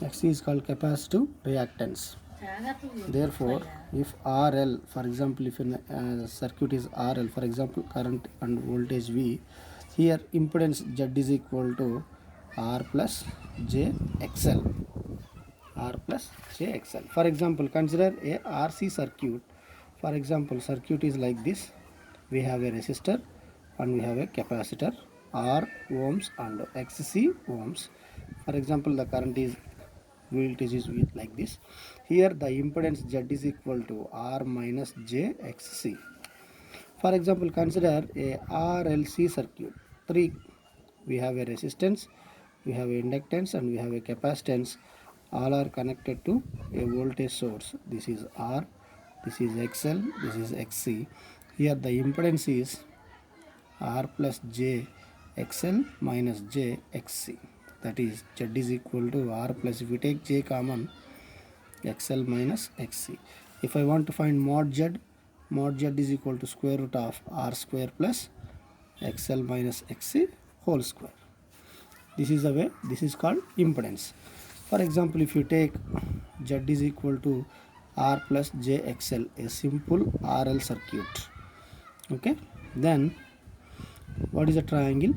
Xc is called capacitive reactance. Therefore, if RL, for example, if in circuit is RL, for example, current and voltage V, here impedance Z is equal to R plus J XL. R plus J XL. For example, consider a RC circuit. For example, circuit is like this. We have a resistor and we have a capacitor, R ohms and XC ohms. For example, the current is voltage is like this. Here the impedance Z is equal to R minus J XC. For example, consider a RLC circuit. 3. We have a resistance, we have a inductance and we have a capacitance. All are connected to a voltage source. This is R, this is XL, this is XC. Here the impedance is R plus J XL minus J XC. That is Z is equal to R plus, if we take J common, XL minus XC. If I want to find mod Z is equal to square root of R square plus XL minus XC whole square. This is the way, this is called impedance. For example, if you take Z is equal to R plus JXL, a simple RL circuit. Okay, then what is a triangle?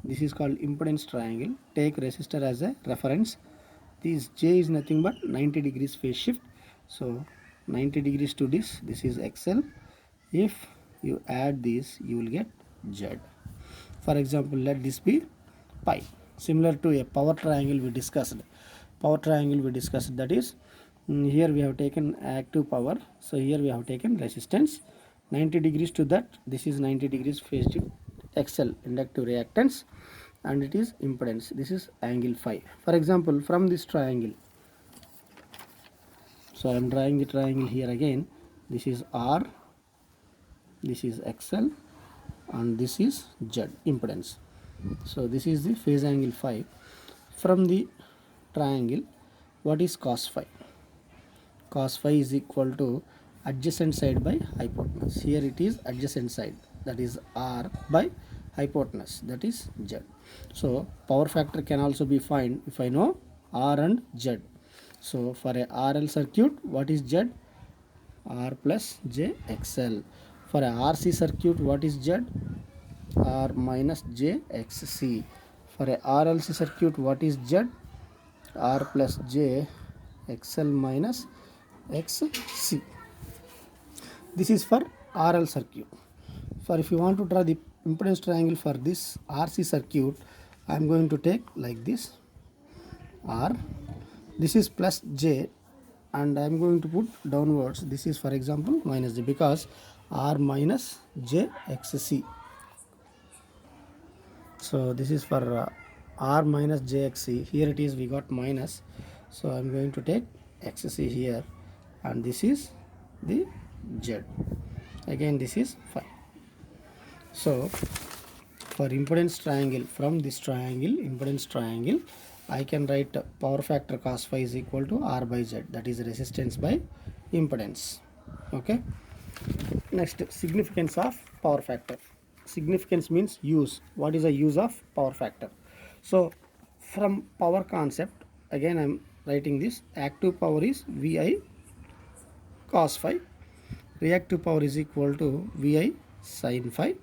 This is called impedance triangle. Take resistor as a reference. This J is nothing but 90 degrees phase shift. So 90 degrees to this is XL. If you add this, you will get Z. For example, let this be pi. Similar to a power triangle we discussed. That is, here we have taken active power. So here we have taken resistance. 90 degrees to that. This is 90 degrees phase shift. XL, inductive reactance, and it is impedance. This is angle phi. For example, from this triangle, so I am drawing the triangle here again. This is R, this is XL, and this is Z, impedance. So this is the phase angle phi. From the triangle, what is cos phi? Cos phi is equal to adjacent side by hypotenuse. Here it is adjacent side, that is R by hypotenuse, that is Z. So power factor can also be found if I know R and Z. So for a RL circuit, what is Z? R plus J XL. For a RC circuit, what is Z? R minus J XC. For a RLC circuit, what is Z? R plus J XL minus XC. This is for RL circuit. For if you want to draw the impedance triangle for this RC circuit, I am going to take like this. R, this is plus J, and I am going to put downwards. This is, for example, minus J, because R minus J XC. So this is for R minus J XC. Here it is, we got minus. So I am going to take XC here, and this is the Z. Again, this is phi. So for impedance triangle, from this triangle, impedance triangle, I can write power factor cos phi is equal to R by Z, that is resistance by impedance. Okay. Next, significance of power factor. Significance means use. What is the use of power factor? So from power concept, again I am writing this. Active power is VI cos phi. Reactive power is equal to VI sin phi.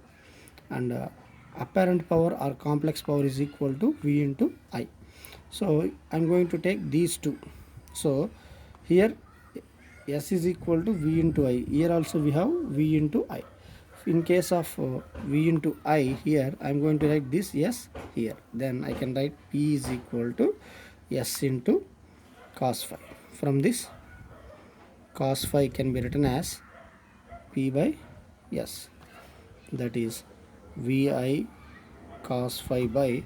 And apparent power or complex power is equal to V into I. So I am going to take these two. So here S is equal to V into I. Here also we have V into I. In case of V into I, here I am going to write this S here. Then I can write P is equal to S into cos phi. From this, cos phi can be written as P by S. That is VI cos phi by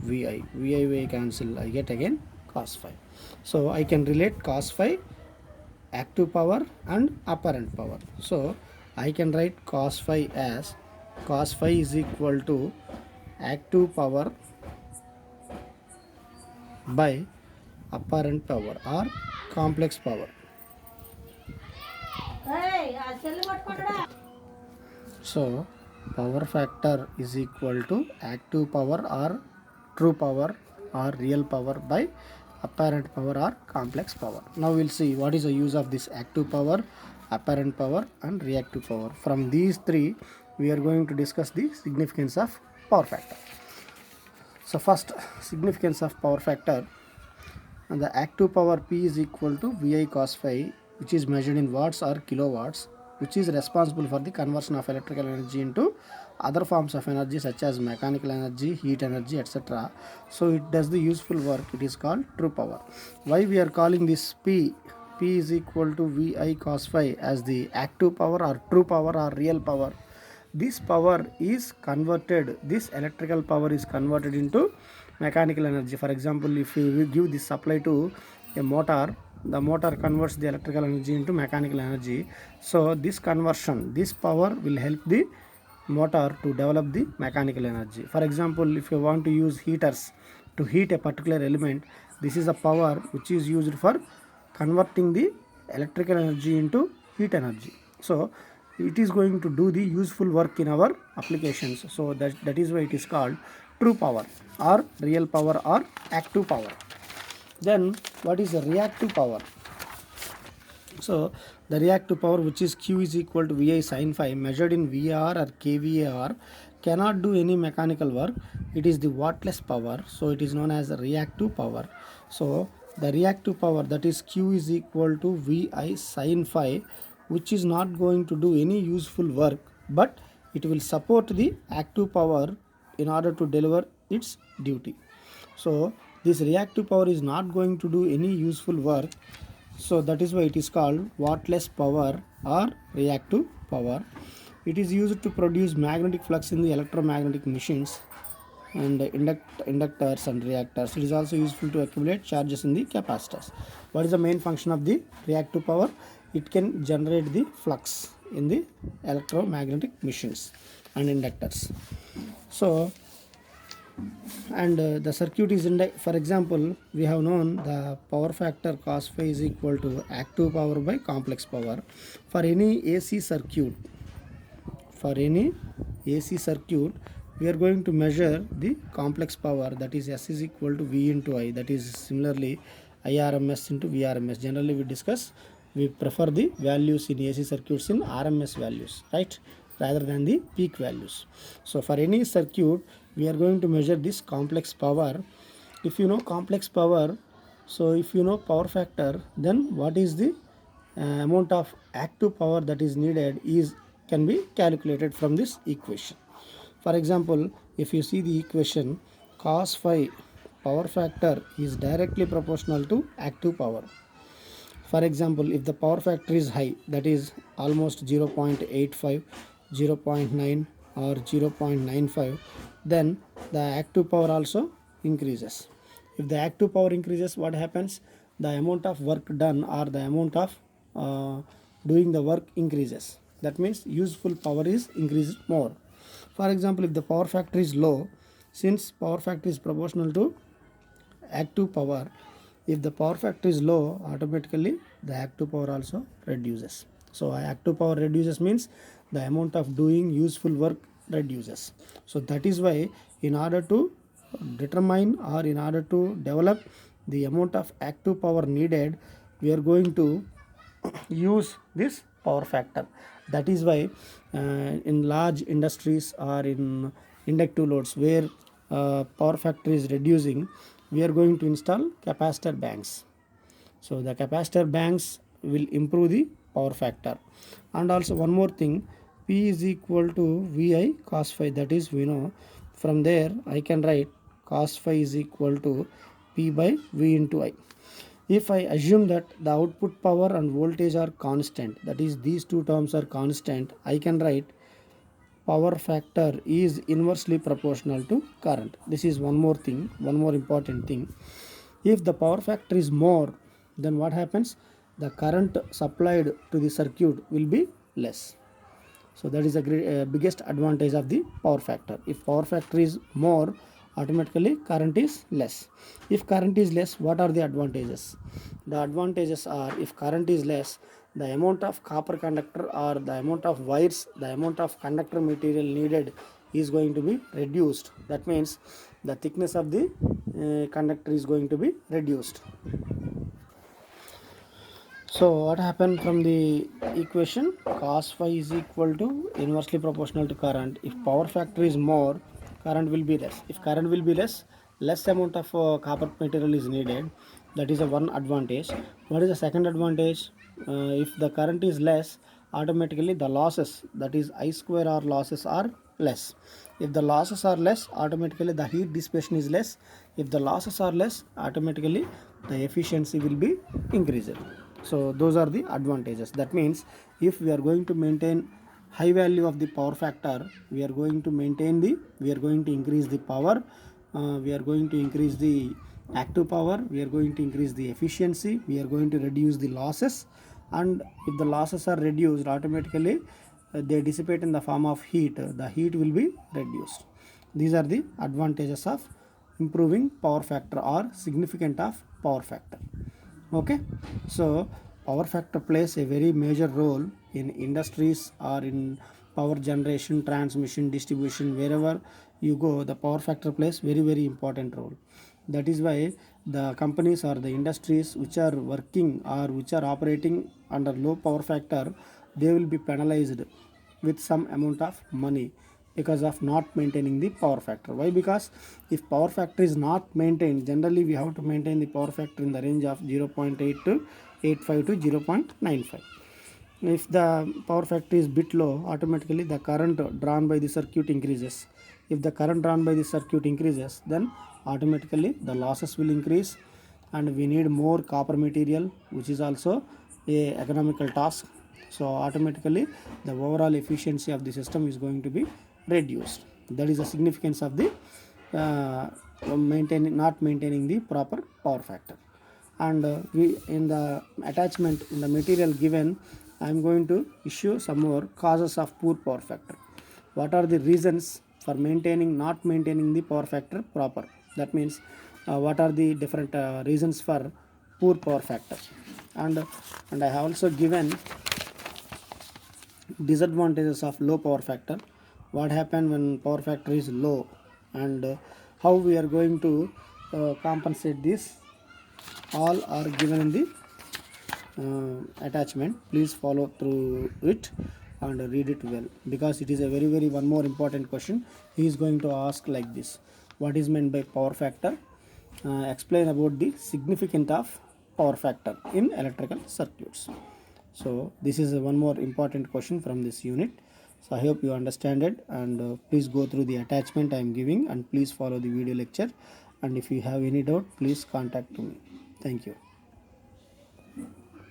VI. VI cancel, I get again cos phi. So I can relate cos phi, active power and apparent power. So I can write cos phi as cos phi is equal to active power by apparent power or complex power. So power factor is equal to active power or true power or real power by apparent power or complex power. Now we'll see what is the use of this active power, apparent power and reactive power. From these three we are going to discuss the significance of power factor. So first, significance of power factor, and the active power P is equal to VI cos phi, which is measured in watts or kilowatts, which is responsible for the conversion of electrical energy into other forms of energy such as mechanical energy, heat energy, etc. So it does the useful work. It is called true power. Why we are calling this P is equal to VI cos phi as the active power or true power or real power? This power is converted, this electrical power is converted into mechanical energy. For example, if we give this supply to a motor, the motor converts the electrical energy into mechanical energy. So this conversion, this power will help the motor to develop the mechanical energy. For example, if you want to use heaters to heat a particular element, this is a power which is used for converting the electrical energy into heat energy. So it is going to do the useful work in our applications. So that is why it is called true power or real power or active power. Then what is the reactive power? So the reactive power, which is Q is equal to VI sin phi, measured in VAR or kVAR, cannot do any mechanical work. It is the wattless power, so it is known as reactive power. So the reactive power, that is Q is equal to VI sin phi, which is not going to do any useful work, but it will support the active power in order to deliver its duty. So this reactive power is not going to do any useful work, so that is why it is called wattless power or reactive power. It is used to produce magnetic flux in the electromagnetic machines and inductors and reactors. It is also useful to accumulate charges in the capacitors. What is the main function of the reactive power? It can generate the flux in the electromagnetic machines and inductors. So and the circuit is for example, we have known the power factor cos phi is equal to active power by complex power. For any AC circuit, we are going to measure the complex power, that is S is equal to V into I, that is similarly IRMS into VRMS. Generally we prefer the values in AC circuits in RMS values, right, rather than the peak values. So for any circuit we are going to measure this complex power. If you know complex power, so if you know power factor, then what is the amount of active power that is needed can be calculated from this equation. For example, if you see the equation, cos phi power factor is directly proportional to active power. For example, if the power factor is high, that is almost 0.85, 0.9 or 0.95, then the active power also increases. If the active power increases, what happens? The amount of work done or the amount of doing the work increases. That means useful power is increased more. For example, if the power factor is low, since power factor is proportional to active power, if the power factor is low, automatically the active power also reduces. So active power reduces means the amount of doing useful work reduces. So that is why in order to determine or in order to develop the amount of active power needed, we are going to use this power factor. That is why in large industries or in inductive loads where power factor is reducing, we are going to install capacitor banks. So the capacitor banks will improve the power factor. And also one more thing, P is equal to VI cos phi, that is we know. From there I can write cos phi is equal to P by V into I. If I assume that the output power and voltage are constant, that is these two terms are constant, I can write power factor is inversely proportional to current. This is one more thing, one more important thing. If the power factor is more, then what happens? The current supplied to the circuit will be less. So that is the biggest advantage of the power factor. If power factor is more, automatically current is less. If current is less, what are the advantages? The advantages are, if current is less, the amount of copper conductor or the amount of wires, the amount of conductor material needed is going to be reduced. That means the thickness of the conductor is going to be reduced. So what happened from the equation? Cos phi is equal to inversely proportional to current. If power factor is more, current will be less. If current will be less amount of copper material is needed. That is a one advantage. What is the second advantage? If the current is less, automatically the losses, that is I square R losses, are less. If the losses are less, automatically the heat dissipation is less. If the losses are less, automatically the efficiency will be increased. So those are the advantages. That means if we are going to maintain high value of the power factor, we are going to increase the power, we are going to increase the active power, we are going to increase the efficiency, we are going to reduce the losses, and if the losses are reduced, automatically they dissipate in the form of heat. The heat will be reduced. These are the advantages of improving power factor or significant of power factor. Okay, so power factor plays a very major role in industries or in power generation, transmission, distribution. Wherever you go, the power factor plays very important role. That is why the companies or the industries which are working or which are operating under low power factor, they will be penalized with some amount of money because of not maintaining the power factor. Why? Because if power factor is not maintained, generally we have to maintain the power factor in the range of 0.8 to 85 to 0.95. If the power factor is bit low, automatically the current drawn by the circuit increases. If the current drawn by the circuit increases, then automatically the losses will increase, and we need more copper material, which is also a economical task. So automatically the overall efficiency of the system is going to be reduced. That is the significance of the not maintaining the proper power factor. And we in the attachment, in the material given, I am going to issue some more causes of poor power factor. What are the reasons for not maintaining the power factor proper? That means what are the different reasons for poor power factor, and I have also given disadvantages of low power factor. What happen when power factor is low, and how we are going to compensate this. All are given in the attachment. Please follow through it and read it well, because it is a very one more important question. He is going to ask like this: what is meant by power factor? Explain about the significance of power factor in electrical circuits. So this is one more important question from this unit. So I hope you understand it, and please go through the attachment I am giving, and please follow the video lecture, and if you have any doubt, please contact me. Thank you.